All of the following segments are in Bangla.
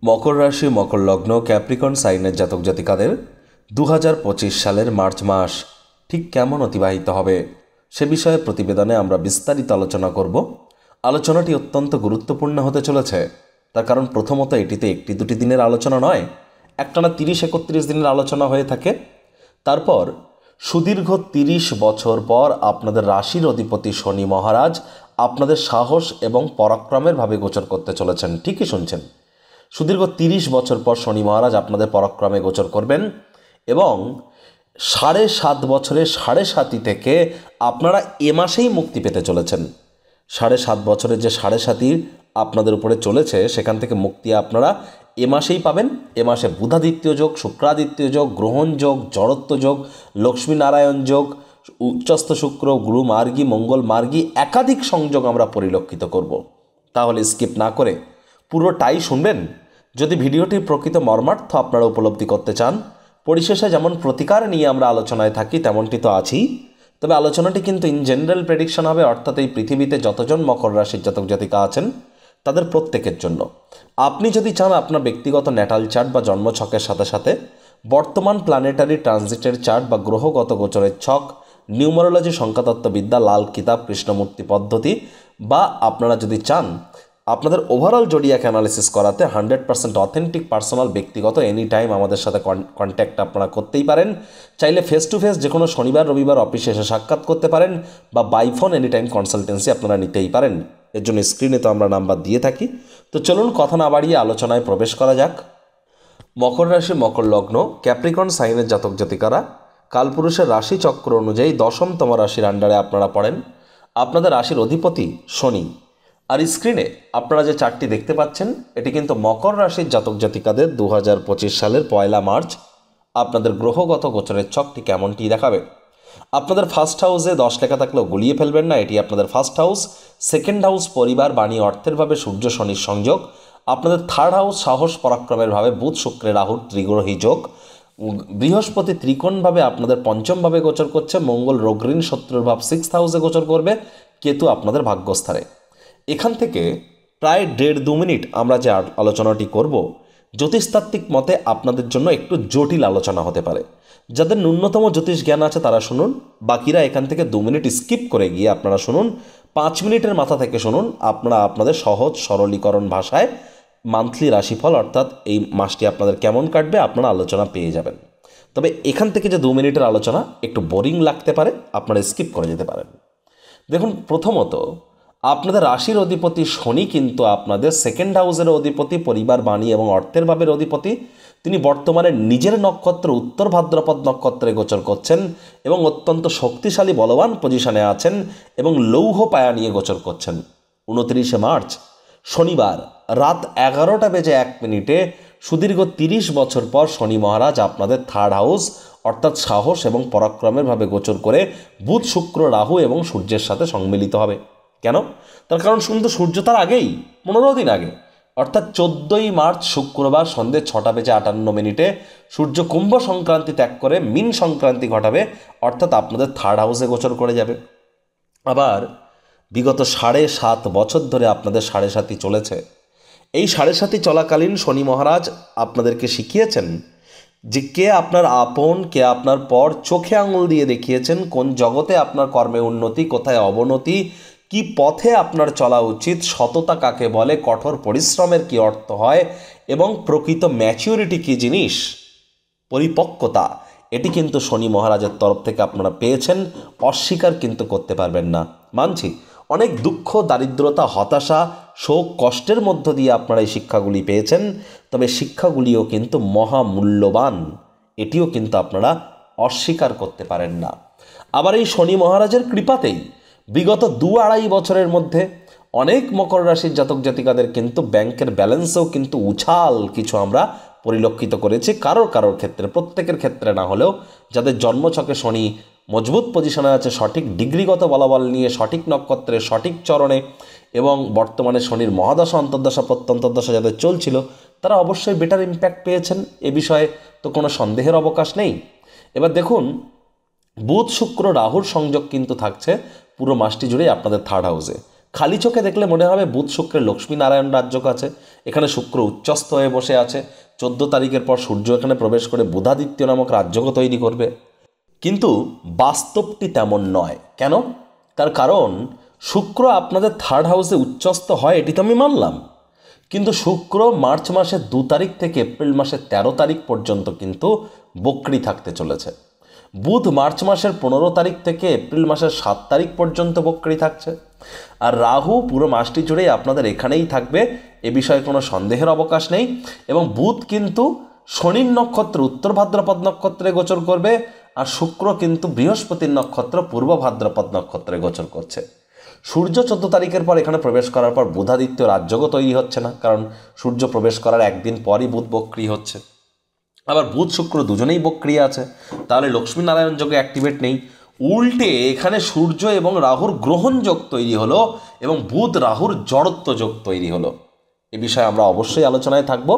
মকর রাশি, মকর লগ্ন, ক্যাপ্রিকন সাইনের জাতক জাতিকাদের 2025 সালের মার্চ মাস ঠিক কেমন অতিবাহিত হবে সে বিষয়ে প্রতিবেদনে আমরা বিস্তারিত আলোচনা করব। আলোচনাটি অত্যন্ত গুরুত্বপূর্ণ হতে চলেছে, তার কারণ প্রথমত এটিতে একটি দুটি দিনের আলোচনা নয়, একটানা 30-31 দিনের আলোচনা হয়ে থাকে। তারপর সুদীর্ঘ 30 বছর পর আপনাদের রাশির অধিপতি শনি মহারাজ আপনাদের সাহস এবং পরাক্রমের ভাবে গোচর করতে চলেছেন। ঠিকই শুনছেন, সুদীর্ঘ 30 বছর পর শনি মহারাজ আপনাদের পরাক্রমে গোচর করবেন এবং 7.5 বছরের 7.5 থেকে আপনারা এ মাসেই মুক্তি পেতে চলেছেন। 7.5 বছরের যে 7.5 আপনাদের উপরে চলেছে সেখান থেকে মুক্তি আপনারা এ মাসেই পাবেন। এ মাসে বুধাদিত্য যোগ, শুক্রাদিত্য যোগ, গ্রহণ যোগ, জড়ত্ব যোগ, লক্ষ্মীনারায়ণ যোগ, উচ্চস্থ শুক্র, গুরু মার্গী, মঙ্গল মার্গী একাধিক সংযোগ আমরা পরিলক্ষিত করব। তাহলে স্কিপ না করে পুরোটাই শুনবেন। যদি ভিডিওটির প্রকৃত মর্মার্থ আপনারা উপলব্ধি করতে চান, পরিশেষে যেমন প্রতিকার নিয়ে আমরা আলোচনায় থাকি তেমনটি তো আছেই, তবে আলোচনাটি কিন্তু ইন জেনারেল প্রেডিকশন হবে, অর্থাৎ এই পৃথিবীতে যতজন মকর রাশির জাতক জাতিকা আছেন তাদের প্রত্যেকের জন্য। আপনি যদি চান আপনার ব্যক্তিগত ন্যাটাল চার্ট বা জন্মছকের সাথে সাথে বর্তমান প্ল্যানেটারি ট্রানজিটের চার্ট বা গ্রহগত গোচরের ছক, নিউমারোলজি, সংখ্যাতত্ত্ববিদ্যা, লাল কিতাব, কৃষ্ণমূর্তি পদ্ধতি, বা আপনারা যদি চান আপনাদের ওভারঅল জোডিয়াক অ্যানালিসিস করাতে 100% অথেন্টিক পার্সোনাল ব্যক্তিগত এনি টাইম আমাদের সাথে কন্ট্যাক্ট আপনারা করতেই পারেন। চাইলে ফেস টু ফেস যে কোনো শনিবার রবিবার অফিসে এসে সাক্ষাৎ করতে পারেন, বা by phone any time consultancy আপনারা নিতেই পারেন। এর জন্য স্ক্রিনে তো আমরা নাম্বার দিয়ে থাকি। তো চলুন কথা না বাড়িয়ে আলোচনায় প্রবেশ করা যাক। মকর রাশি, মকর লগ্ন, ক্যাপ্রিকন সাইনের জাতক জাতিকারা কালপুরুষের রাশি চক্র অনুযায়ী 10তম রাশির আন্ডারে আপনারা পড়েন। আপনাদের রাশির অধিপতি শনি। আর স্ক্রিনে আপনারা যে চার্টটি দেখতে পাচ্ছেন এটি কিন্তু মকর রাশির জাতক জাতিকাদের 2025 সালের 1 মার্চ আপনাদের গ্রহগত গোচরের ছকটি কেমনটি দেখাবে। আপনাদের ফার্স্ট হাউসে 10 লেখা থাকলেও গুলিয়ে ফেলবেন না, এটি আপনাদের ফার্স্ট হাউস। সেকেন্ড হাউস পরিবার, বাণী, অর্থের ভাবে সূর্য শনির সংযোগ। আপনাদের থার্ড হাউস সাহস পরাক্রমের ভাবে বুধ শুক্রের রাহুর ত্রিগ্রহী যোগ। বৃহস্পতি ত্রিকোণভাবে আপনাদের পঞ্চমভাবে গোচর করছে। মঙ্গল রোগঋণ শত্রুর ভাব 6th হাউসে গোচর করবে। কেতু আপনাদের ভাগ্যস্থানে। এখান থেকে প্রায় 1.5-2 মিনিট আমরা যে আলোচনাটি করব, জ্যোতিষতাত্ত্বিক মতে আপনাদের জন্য একটু জটিল আলোচনা হতে পারে। যাদের ন্যূনতম জ্যোতিষ জ্ঞান আছে তারা শুনুন, বাকিরা এখান থেকে 2 মিনিট স্কিপ করে গিয়ে আপনারা শুনুন। 5 মিনিটের মাথা থেকে শুনুন। আপনারা আপনাদের সহজ সরলীকরণ ভাষায় মান্থলি রাশিফল, অর্থাৎ এই মাসটি আপনাদের কেমন কাটবে আপনারা আলোচনা পেয়ে যাবেন। তবে এখান থেকে যে 2 মিনিটের আলোচনা একটু বোরিং লাগতে পারে, আপনারা স্কিপ করে যেতে পারেন। দেখুন, প্রথমত আপনাদের রাশির অধিপতি শনি কিন্তু আপনাদের সেকেন্ড হাউসের অধিপতি, পরিবার, বাণী এবং অর্থের ভাবের অধিপতি। তিনি বর্তমানে নিজের নক্ষত্র উত্তর ভাদ্রপদ নক্ষত্রে গোচর করছেন এবং অত্যন্ত শক্তিশালী বলবান পজিশনে আছেন এবং লৌহ পায়া নিয়ে গোচর করছেন। 29 মার্চ শনিবার রাত 11:01 সুদীর্ঘ 30 বছর পর শনি মহারাজ আপনাদের থার্ড হাউস অর্থাৎ সাহস এবং পরাক্রমের ভাবে গোচর করে বুধ শুক্র রাহু এবং সূর্যের সাথে সম্মিলিত হবে। কেন? তার কারণ শুধু সূর্য তার আগেই 15 দিন আগে অর্থাৎ 14 মার্চ শুক্রবার সন্ধ্যে 6:58 সূর্য কুম্ভ সংক্রান্তি ত্যাগ করে মীন সংক্রান্তি ঘটাবে, অর্থাৎ আপনাদের থার্ড হাউসে গোচর করে যাবে। আবার বিগত 7.5 বছর ধরে আপনাদের 7.5 চলেছে। এই 7.5 চলাকালীন শনি মহারাজ আপনাদেরকে শিখিয়েছেন যে কে আপনার আপন, কে আপনার পর। চোখে আঙুল দিয়ে দেখিয়েছেন কোন জগতে আপনার কর্মে উন্নতি, কোথায় অবনতি, কি পথে আপনার চলা উচিত, সততা কাকে বলে, কঠোর পরিশ্রমের কি অর্থ হয় এবং প্রকৃত ম্যাচিউরিটি কি জিনিস, পরিপক্কতা, এটি কিন্তু শনি মহারাজের তরফ থেকে আপনারা পেয়েছেন। অস্বীকার কিন্তু করতে পারবেন না, মানছি। অনেক দুঃখ, দারিদ্রতা, হতাশা, শোক, কষ্টের মধ্য দিয়ে আপনারা এই শিক্ষাগুলি পেয়েছেন, তবে শিক্ষাগুলিও কিন্তু মহামূল্যবান, এটিও কিন্তু আপনারা অস্বীকার করতে পারেন না। আবার এই শনি মহারাজের কৃপাতেই বিগত 2-2.5 বছরের মধ্যে অনেক মকর রাশির জাতক জাতিকাদের কিন্তু ব্যাংকের ব্যালেন্সেও কিন্তু উছাল কিছু আমরা পরিলক্ষিত করেছি। কারোর ক্ষেত্রে, প্রত্যেকের ক্ষেত্রে না হলেও, যাদের জন্মছকে শনি মজবুত পজিশনে আছে, সঠিক ডিগ্রিগত বলাবল নিয়ে, সঠিক নক্ষত্রে, সঠিক চরণে, এবং বর্তমানে শনির মহাদশা, অন্তর্দশা, প্রত্যন্তর্দশা যাদের চলছিল, তারা অবশ্যই বেটার ইম্প্যাক্ট পেয়েছেন। এ বিষয়ে তো কোনো সন্দেহের অবকাশ নেই। এবার দেখুন, বুধ শুক্র রাহুর সংযোগ কিন্তু থাকছে পুরো মাসটি জুড়েই আপনাদের থার্ড হাউসে। খালি চোখে দেখলে মনে হবে বুধ শুক্রের লক্ষ্মীনারায়ণ রাজ্যক আছে, এখানে শুক্র উচ্চস্থ হয়ে বসে আছে, 14 তারিখের পর সূর্য এখানে প্রবেশ করে বুধাদিত্য নামক রাজ্যকে তৈরি করবে। কিন্তু বাস্তবটি তেমন নয়। কেন? তার কারণ শুক্র আপনাদের 3rd হাউসে উচ্চস্থ হয়, এটি তো আমি মানলাম, কিন্তু শুক্র মার্চ মাসের 2 তারিখ থেকে এপ্রিল মাসের 13 তারিখ পর্যন্ত কিন্তু বক্রী থাকতে চলেছে। বুধ মার্চ মাসের 15 তারিখ থেকে এপ্রিল মাসের 7 তারিখ পর্যন্ত বক্রী থাকছে। আর রাহু পুরো মাসটি জুড়েই আপনাদের এখানেই থাকবে, এ বিষয়ে কোনো সন্দেহের অবকাশ নেই। এবং বুধ কিন্তু শনির নক্ষত্র উত্তর ভাদ্রপদ নক্ষত্রে গোচর করবে, আর শুক্র কিন্তু বৃহস্পতির নক্ষত্র পূর্ব ভাদ্রপদ নক্ষত্রে গোচর করছে। সূর্য 14 তারিখের পর এখানে প্রবেশ করার পর বুধাদিত্য রাজ্যও তৈরি হচ্ছে না, কারণ সূর্য প্রবেশ করার একদিন পরই বুধ বক্রী হচ্ছে। আবার বুধ শুক্র দুজনেই বক্রী আছে, তাহলে লক্ষ্মীনারায়ণ যোগে অ্যাক্টিভেট নেই। উল্টে এখানে সূর্য এবং রাহুর গ্রহণ যোগ তৈরি হলো এবং বুধ রাহুর জড়ত্ব যোগ তৈরি হলো। এ বিষয়ে আমরা অবশ্যই আলোচনায় থাকব।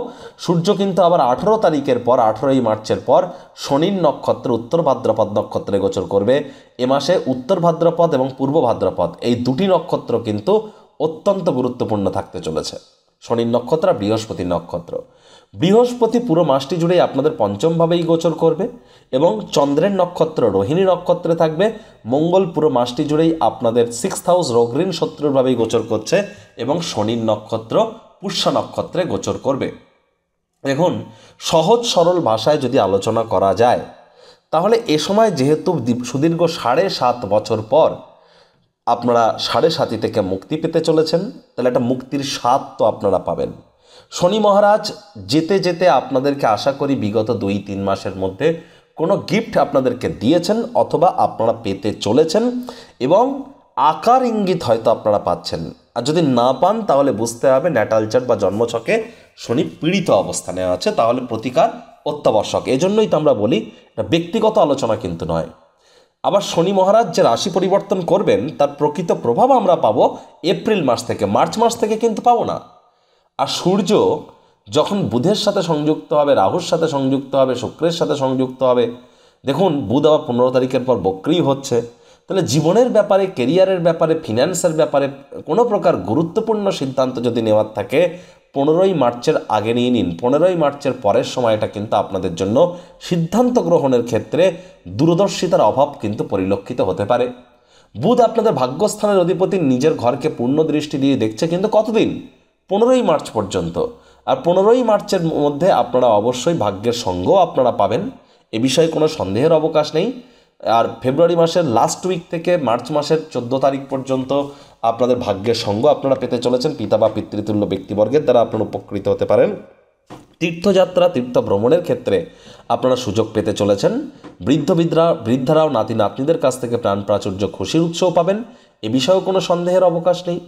সূর্য কিন্তু আবার 18 তারিখের পর 18ই মার্চের পর শনির নক্ষত্র উত্তর ভাদ্রপদ নক্ষত্রে গোচর করবে। এ মাসে উত্তর ভাদ্রপদ এবং পূর্ব ভাদ্রপদ এই দুটি নক্ষত্র কিন্তু অত্যন্ত গুরুত্বপূর্ণ থাকতে চলেছে। শনির নক্ষত্র আর বৃহস্পতির নক্ষত্র। বৃহস্পতি পুরো মাসটি জুড়েই আপনাদের পঞ্চমভাবেই গোচর করবে এবং চন্দ্রের নক্ষত্র রোহিণী নক্ষত্রে থাকবে। মঙ্গল পুরো মাসটি জুড়েই আপনাদের 6th হাউস রোগঋণ শত্রুরভাবেই গোচর করছে এবং শনির নক্ষত্র পুষ্য নক্ষত্রে গোচর করবে। এখন সহজ সরল ভাষায় যদি আলোচনা করা যায়, তাহলে এ সময় যেহেতু সুদীর্ঘ 7.5 বছর পর আপনারা 7.5 থেকে মুক্তি পেতে চলেছেন, তাহলে একটা মুক্তির স্বাদ তো আপনারা পাবেন। শনি মহারাজ যেতে যেতে আপনাদেরকে আশা করি বিগত 2-3 মাসের মধ্যে কোনো গিফট আপনাদেরকে দিয়েছেন অথবা আপনারা পেতে চলেছেন এবং আকার ইঙ্গিত হয়তো আপনারা পাচ্ছেন। আর যদি না পান তাহলে বুঝতে হবে ন্যাটাল চার্ট বা জন্মছকে শনি পীড়িত অবস্থানে আছে, তাহলে প্রতিকার অত্যাবশ্যক। এজন্যই তো আমরা বলি এটা ব্যক্তিগত আলোচনা কিন্তু নয়। আবার শনি মহারাজ যে রাশি পরিবর্তন করবেন তার প্রকৃত প্রভাব আমরা পাবো এপ্রিল মাস থেকে, মার্চ মাস থেকে কিন্তু পাবো না। আর সূর্য যখন বুধের সাথে সংযুক্ত হবে, রাহুর সাথে সংযুক্ত হবে, শুক্রের সাথে সংযুক্ত হবে, দেখুন বুধ আবার 15 তারিখের পর বক্রী হচ্ছে, তাহলে জীবনের ব্যাপারে, কেরিয়ারের ব্যাপারে, ফিন্যান্সের ব্যাপারে কোনো প্রকার গুরুত্বপূর্ণ সিদ্ধান্ত যদি নেওয়ার থাকে 15ই মার্চের আগে নিয়ে নিন। 15ই মার্চের পরের সময়টা কিন্তু আপনাদের জন্য সিদ্ধান্ত গ্রহণের ক্ষেত্রে দূরদর্শিতার অভাব কিন্তু পরিলক্ষিত হতে পারে। বুধ আপনাদের ভাগ্যস্থানের অধিপতি নিজের ঘরকে পূর্ণ দৃষ্টি দিয়ে দেখছে কিন্তু কতদিন? 15ই মার্চ পর্যন্ত। আর 15ই মার্চের মধ্যে আপনারা অবশ্যই ভাগ্যের সঙ্গও আপনারা পাবেন, এ বিষয়ে কোনো সন্দেহের অবকাশ নেই। আর ফেব্রুয়ারি মাসের লাস্ট উইক থেকে মার্চ মাসের 14 তারিখ পর্যন্ত আপনাদের ভাগ্যের সঙ্গ আপনারা পেতে চলেছেন। পিতা বা পিতৃতুল্য ব্যক্তিবর্গের দ্বারা আপনারা উপকৃত হতে পারেন। তীর্থযাত্রা, তীর্থ ভ্রমণের ক্ষেত্রে আপনারা সুযোগ পেতে চলেছেন। বৃদ্ধারাও নাতি নাতনিদের কাছ থেকে প্রাণ প্রাচুর্য খুশির উৎসও পাবেন, এ বিষয়েও কোনো সন্দেহের অবকাশ নেই।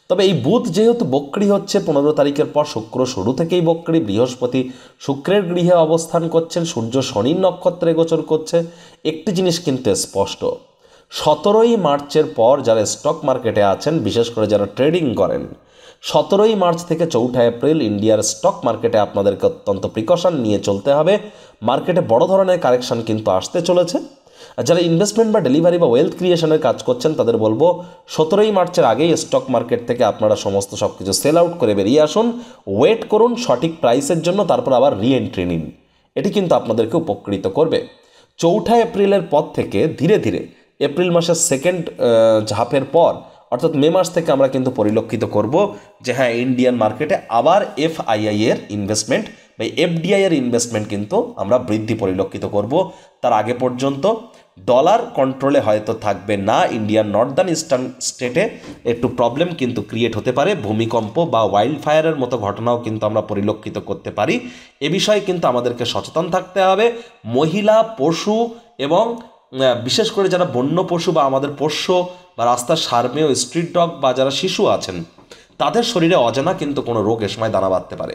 তবে এই বুধ যেহেতু বক্রী হচ্ছে 15 তারিখের পর, শুক্র শুরু থেকেই বক্রী, বৃহস্পতি শুক্রের গৃহে অবস্থান করছেন, সূর্য শনির নক্ষত্রে গোচর করছে, একটি জিনিস কিন্তু স্পষ্ট, 17ই মার্চের পর যারা স্টক মার্কেটে আছেন, বিশেষ করে যারা ট্রেডিং করেন, 17ই মার্চ থেকে 4 এপ্রিল ইন্ডিয়ার স্টক মার্কেটে আপনাদেরকে অত্যন্ত প্রিকশন নিয়ে চলতে হবে। মার্কেটে বড় ধরনের কারেকশন কিন্তু আসতে চলেছে। যারা ইনভেস্টমেন্ট বা ডেলিভারি বা ওয়েলথ ক্রিয়েশনের কাজ করছেন তাদের বলবো 17ই মার্চের আগেই স্টক মার্কেট থেকে আপনারা সমস্ত সব কিছু সেল আউট করে বেরিয়ে আসুন, ওয়েট করুন সঠিক প্রাইসের জন্য, তারপর আবার রিএন্ট্রি নিন। এটি কিন্তু আপনাদেরকে উপকৃত করবে। 4 এপ্রিলের পর থেকে ধীরে ধীরে এপ্রিল মাসের সেকেন্ড হাফের পর অর্থাৎ মে মাস থেকে আমরা কিন্তু পরিলক্ষিত করব যে হ্যাঁ, ইন্ডিয়ান মার্কেটে আবার এফআইআই এর ইনভেস্টমেন্ট বা এফডিআই এর ইনভেস্টমেন্ট কিন্তু আমরা বৃদ্ধি পরিলক্ষিত করব। তার আগে পর্যন্ত ডলার কন্ট্রোলে হয়তো থাকবে না। ইন্ডিয়ান নর্দার্ন ইস্টার্ন স্টেটে একটু প্রবলেম কিন্তু ক্রিয়েট হতে পারে, ভূমিকম্প বা ওয়াইল্ড ফায়ারের মতো ঘটনাও কিন্তু আমরা পরিলক্ষিত করতে পারি। এ বিষয়ে কিন্তু আমাদেরকে সচেতন থাকতে হবে। মহিলা, পশু এবং বিশেষ করে যারা বন্য পশু বা আমাদের পোষ্য বা রাস্তার সার্মেয় স্ট্রিট ডগ বা যারা শিশু আছেন, তাদের শরীরে অজানা কিন্তু কোনো রোগ এ সময় দানা বাঁধতে পারে।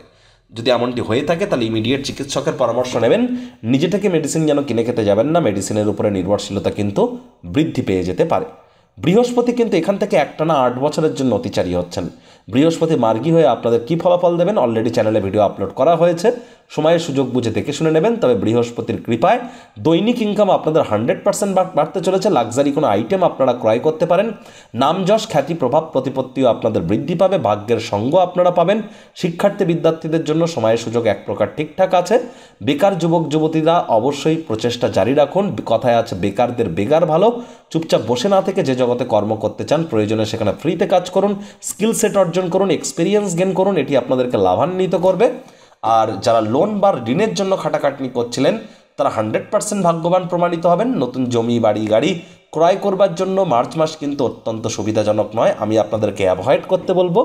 যদি এমনটি হয়ে থাকে তাহলে ইমিডিয়েট চিকিৎসকের পরামর্শ নেবেন। নিজে থেকে মেডিসিন যেন কিনে খেতে যাবেন না, মেডিসিনের উপরে নির্ভরশীলতা কিন্তু বৃদ্ধি পেয়ে যেতে পারে। বৃহস্পতি কিন্তু এখান থেকে একটানা 8 বছরের জন্য অতিচারী হচ্ছেন। বৃহস্পতি মার্গী হয়ে আপনাদের কী ফলাফল দেবেন অলরেডি চ্যানেলে ভিডিও আপলোড করা হয়েছে, সময়ের সুযোগ বুঝে দেখে শুনে নেবেন। তবে বৃহস্পতির কৃপায় দৈনিক ইনকাম আপনাদের 100% বাড়তে চলেছে। লাক্সারি কোনো আইটেম আপনারা ক্রয় করতে পারেন। নাম যশ খ্যাতি প্রভাব প্রতিপত্তিও আপনাদের বৃদ্ধি পাবে। ভাগ্যের সঙ্গ আপনারা পাবেন। শিক্ষার্থী বিদ্যার্থীদের জন্য সময়ের সুযোগ এক প্রকার ঠিকঠাক আছে। বেকার যুবক যুবতীরা অবশ্যই প্রচেষ্টা জারি রাখুন। কথায় আছে বেকারদের বেগার ভালো। চুপচাপ বসে না থেকে যে জগতে কর্ম করতে চান প্রয়োজনে সেখানে ফ্রিতে কাজ করুন, স্কিল সেট অর্জন করুন, এক্সপিরিয়েন্স গেন করুন। এটি আপনাদেরকে লাভান্বিত করবে। আর যারা লোন বা ঋণের জন্য খাটাখাটনি করছিলেন তারা 100% ভাগ্যবান প্রমাণিত হবেন। নতুন জমি বাড়ি গাড়ি ক্রয় করবার জন্য মার্চ মাস কিন্তু অত্যন্ত সুবিধাজনক নয়। আমি আপনাদেরকে অ্যাভয়েড করতে বলবো।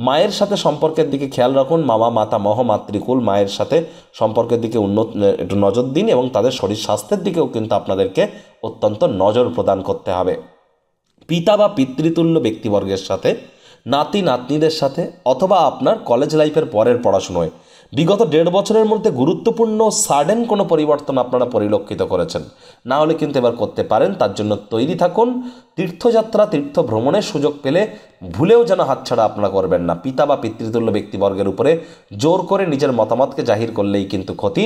মায়ের সাথে সম্পর্কের দিকে খেয়াল রাখুন। মামা মাতা মহ মাতৃকুল মায়ের সাথে সম্পর্কের দিকে একটু নজর দিন এবং তাদের শরীর স্বাস্থ্যের দিকেও কিন্তু আপনাদেরকে অত্যন্ত নজর প্রদান করতে হবে। পিতা বা পিতৃতুল্য ব্যক্তিবর্গের সাথে, নাতি নাতনিদের সাথে অথবা আপনার কলেজ লাইফের পরের পড়াশুনোয় বিগত 1.5 বছরের মধ্যে গুরুত্বপূর্ণ সাডেন কোনো পরিবর্তন আপনারা পরিলক্ষিত করেছেন, না হলে কিন্তু এবার করতে পারেন। তার জন্য তৈরি থাকুন। তীর্থযাত্রা তীর্থ ভ্রমণের সুযোগ পেলে ভুলেও যেন হাতছাড়া আপনারা করবেন না। পিতা বা পিতৃতুল্য ব্যক্তিবর্গের উপরে জোর করে নিজের মতামতকে জাহির করলেই কিন্তু ক্ষতি।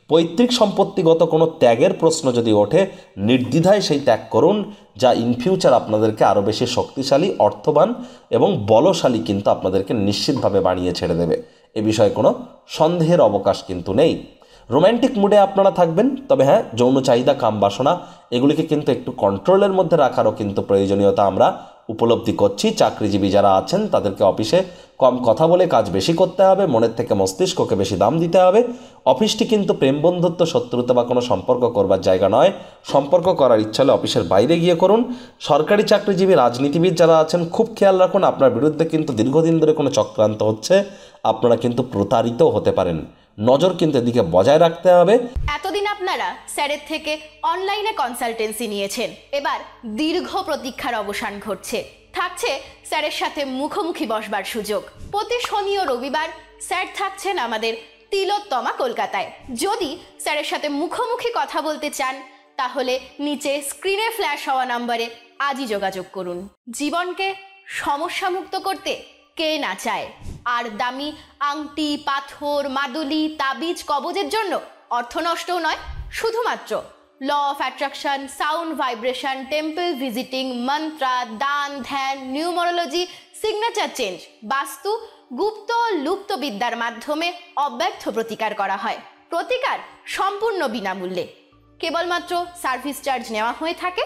পৈতৃক সম্পত্তিগত কোনো ত্যাগের প্রশ্ন যদি ওঠে নির্দ্বিধায় সেই ত্যাগ করুন, যা ইন ফিউচার আপনাদেরকে আরও বেশি শক্তিশালী, অর্থবান এবং বলশালী কিন্তু আপনাদেরকে নিশ্চিতভাবে বানিয়ে ছেড়ে দেবে। এ বিষয়ে কোনো সন্দেহের অবকাশ কিন্তু নেই। রোম্যান্টিক মুডে আপনারা থাকবেন। তবে হ্যাঁ, যৌন চাহিদা কাম বাসনা এগুলিকে কিন্তু একটু কন্ট্রোলের মধ্যে রাখারও কিন্তু প্রয়োজনীয়তা আমরা উপলব্ধি করছি। চাকরিজীবী যারা আছেন তাদেরকে অফিসে কম কথা বলে কাজ বেশি করতে হবে। মনের থেকে মস্তিষ্ককে বেশি দাম দিতে হবে। অফিসটি কিন্তু প্রেম বন্ধুত্ব শত্রুতা বা কোনো সম্পর্ক করবার জায়গা নয়। সম্পর্ক করার ইচ্ছা হলে অফিসের বাইরে গিয়ে করুন। সরকারি চাকরিজীবী রাজনীতিবিদ যারা আছেন খুব খেয়াল রাখুন। আপনার বিরুদ্ধে কিন্তু দীর্ঘদিন ধরে কোনো চক্রান্ত হচ্ছে। আপনারা কিন্তু প্রতারিত হতে পারেন। নজর কিন্তু এদিকে বজায় রাখতে হবে। এতদিন আপনারা স্যারের থেকে অনলাইনে কনসালটেন্সি নিয়েছেন। এবার দীর্ঘ প্রতীক্ষার অবসান ঘটছে। থাকছে স্যারের সাথে মুখোমুখি বসবার সুযোগ। প্রতি শনি ও রবিবার স্যার থাকছেন আমাদের তিলোত্তমা কলকাতায়। যদি স্যারের সাথে মুখোমুখি কথা বলতে চান তাহলে নিচে স্ক্রিনে ফ্ল্যাশ হওয়া নম্বরে আজই যোগাযোগ করুন। জীবনকে সমস্যামুক্ত করতে কে না চায়? আর দামি আংটি, পাথর, মাদুলি, তাবিজ, কবজের জন্য অর্থ নষ্টও নয়, শুধুমাত্র law of attraction, sound vibration, temple visiting, মন্ত্রা, দান, ধ্যান, নিউমারোলজি, সিগনেচার চেঞ্জ, বাস্তু, গুপ্ত লুপ্ত বিদ্যার মাধ্যমে অব্যর্থ প্রতিকার করা হয়। প্রতিকার সম্পূর্ণ বিনামূল্যে। কেবলমাত্র সার্ভিস চার্জ নেওয়া হয়ে থাকে।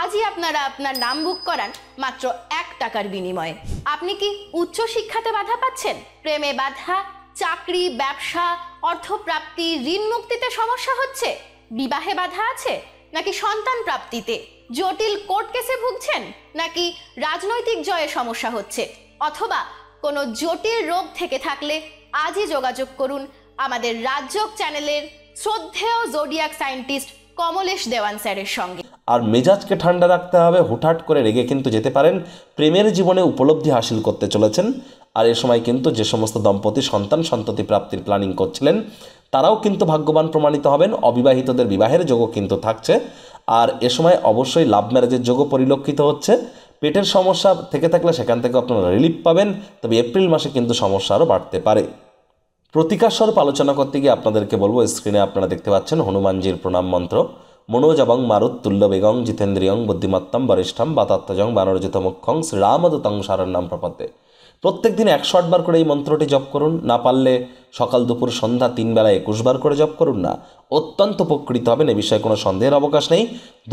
আজই আপনারা আপনার নাম বুক করান মাত্র 1 টাকার বিনিময়ে। আপনি কি উচ্চ শিক্ষাতে বাধা পাচ্ছেন? প্রেমে বাধা, চাকরি, ব্যবসা, অর্থপ্রাপ্তি, ঋণ মুক্তিতে সমস্যা হচ্ছে? বিবাহে বাধা আছে? নাকি সন্তান প্রাপ্তিতে? জটিল কোর্ট কেসে ভুগছেন? নাকি রাজনৈতিক জয়ে সমস্যা হচ্ছে? অথবা কোনো জটিল রোগ থেকে থাকলে আজই যোগাযোগ করুন আমাদের রাজযোগ চ্যানেলের শ্রদ্ধেয় জোডিয়াক সায়েন্টিস্ট কমলেশ দেওয়ান স্যারের সঙ্গে। আর মেজাজকে ঠান্ডা রাখতে হবে। হুটহাট করে রেগে কিন্তু যেতে পারেন। প্রেমের জীবনে উপলব্ধি হাসিল করতে চলেছেন। আর এ সময় কিন্তু যে সমস্ত দম্পতি সন্ততি প্রাপ্তির প্ল্যানিং করছিলেন তারাও কিন্তু ভাগ্যবান প্রমাণিত হবেন। অবিবাহিতদের বিবাহের যোগও কিন্তু থাকছে। আর এ সময় অবশ্যই লাভ ম্যারেজের যোগও পরিলক্ষিত হচ্ছে। পেটের সমস্যা থেকে থাকলে সেখান থেকে আপনারা রিলিফ পাবেন। তবে এপ্রিল মাসে কিন্তু সমস্যা আরও বাড়তে পারে। প্রতিকার স্বরূপ আলোচনা করতে গিয়ে আপনাদেরকে বলবো, স্ক্রিনে আপনারা দেখতে পাচ্ছেন হনুমানজির প্রণাম মন্ত্র। মনোজবং মারুত তুল্য বেগং জিতেন্দ্রিয়ং বুদ্ধিমত্তম বরিষ্ঠম বাতাত্তজং বানরজিত মুখ্যং শ্রীরামদূতং শরণ্যম প্রপদ্যে। প্রত্যেক দিন 108 বার করে এই মন্ত্রটি জপ করুন। না পারলে সকাল দুপুর সন্ধ্যা 3 বেলা 21 বার করে জপ করুন না। অত্যন্ত উপকৃত হবেন। এ বিষয়ে কোনো সন্দেহের অবকাশ নেই।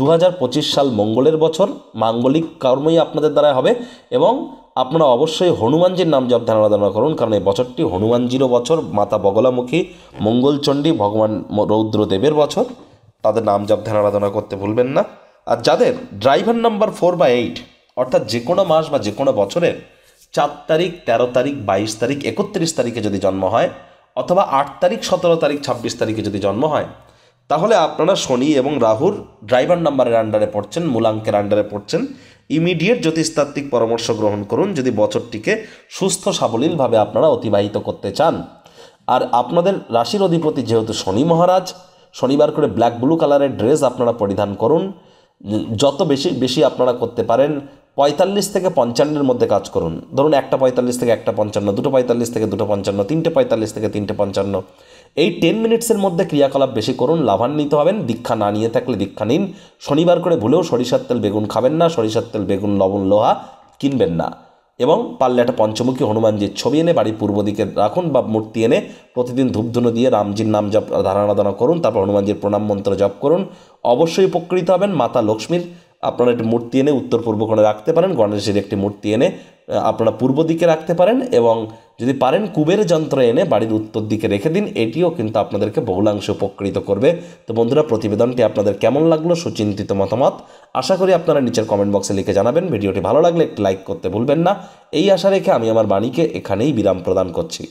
2025 সাল মঙ্গলের বছর। মাঙ্গলিক কর্মই আপনাদের দ্বারা হবে এবং আপনারা অবশ্যই হনুমানজির নাম জপ ধ্যান আরাধনা করুন, কারণ এই বছরটি হনুমানজিরও বছর, মাতা বগলামুখী, মঙ্গলচণ্ডী, ভগবান রৌদ্রদেবের বছর। তাদের নাম জপ ধ্যান আরাধনা করতে ভুলবেন না। আর যাদের ড্রাইভার নাম্বার 4 বা 8 অর্থাৎ যে কোনো মাস বা যে কোনো বছরের 4 তারিখ, 13 তারিখ, 22 তারিখ, 31 তারিখে যদি জন্ম হয় অথবা 8 তারিখ, 17 তারিখ, 26 তারিখে যদি জন্ম হয় তাহলে আপনারা শনি এবং রাহুর ড্রাইভার নাম্বারের আন্ডারে পড়ছেন, মূলাঙ্কের আন্ডারে পড়ছেন। ইমিডিয়েট জ্যোতিষতাত্ত্বিক পরামর্শ গ্রহণ করুন যদি বছরটিকে সুস্থ সাবলীলভাবে আপনারা অতিবাহিত করতে চান। আর আপনাদের রাশির অধিপতি যেহেতু শনি মহারাজ, শনিবার করে ব্ল্যাক ব্লু কালারের ড্রেস আপনারা পরিধান করুন। যত বেশি আপনারা করতে পারেন 45 থেকে 55-এর মধ্যে কাজ করুন। ধরুন 1:45 থেকে 1:55, 2:45 থেকে 2:55, 3:45 থেকে 3:55, এই 10 মিনিটসের মধ্যে ক্রিয়াকলাপ বেশি করুন, লাভান্বিত হবেন। দীক্ষা না নিয়ে থাকলে দীক্ষা নিন। শনিবার করে ভুলেও সরিষার তেল বেগুন খাবেন না, সরিষার তেল বেগুন লবণ লোহা কিনবেন না। এবং পারলে একটা পঞ্চমুখী হনুমানজির ছবি এনে বাড়ির পূর্ব দিকে রাখুন বা মূর্তি এনে প্রতিদিন ধূপধুনো দিয়ে রামজির নাম জপ ধারণাদানা করুন, তারপর হনুমানজির প্রণাম মন্ত্র জপ করুন, অবশ্যই উপকৃত হবেন। মাতা লক্ষ্মীর আপনারা একটি মূর্তি এনে উত্তর পূর্ব কোণে রাখতে পারেন, গণেশের একটি মূর্তি এনে আপনারা পূর্ব দিকে রাখতে পারেন, এবং যদি পারেন কুবের যন্ত্র এনে বাড়ির উত্তর দিকে রেখে দিন। এটিও কিন্তু আপনাদেরকে বহুলাংশে উপকৃত করবে। তো বন্ধুরা, প্রতিবেদনটি আপনাদের কেমন লাগলো, সুচিন্তিত মতামত আশা করি আপনারা নিচের কমেন্ট বক্সে লিখে জানাবেন। ভিডিওটি ভালো লাগলে একটি লাইক করতে ভুলবেন না। এই আশা রেখে আমি আমার বাণীকে এখানেই বিরাম প্রদান করছি।